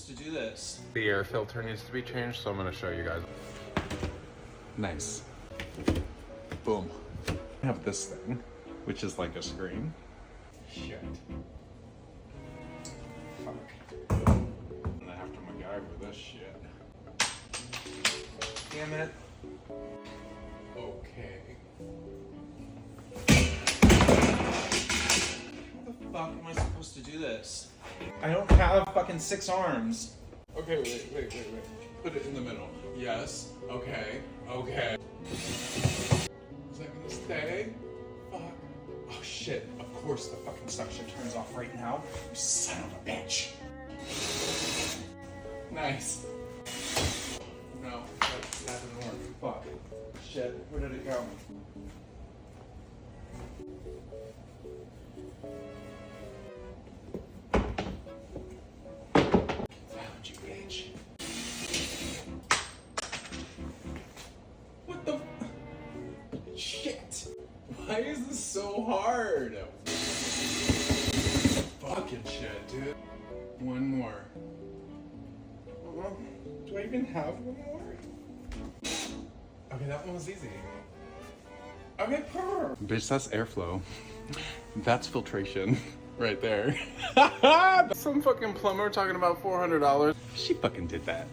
to do this? The air filter needs to be changed, so I'm gonna show you guys. Nice. Boom. I have this thing, which is like a screen. Shit. Fuck. And I have to MacGyver this shit. Damn it. Okay. How the fuck am I supposed to do this? I don't have fucking 6 arms. Okay, wait. Put it in the middle. Yes. Okay. Okay. Is that gonna stay? Fuck. Oh shit, of course the fucking suction turns off right now. You son of a bitch. Nice. No, that didn't work. Fuck. Shit, where did it go? Found you, bitch. What the? Shit. Why is this so hard? Fucking shit, dude. One more. Do I even have one more? Okay, that one was easy. Okay, purr. Bitch, that's airflow. That's filtration right there. Some fucking plumber talking about $400. She fucking did that.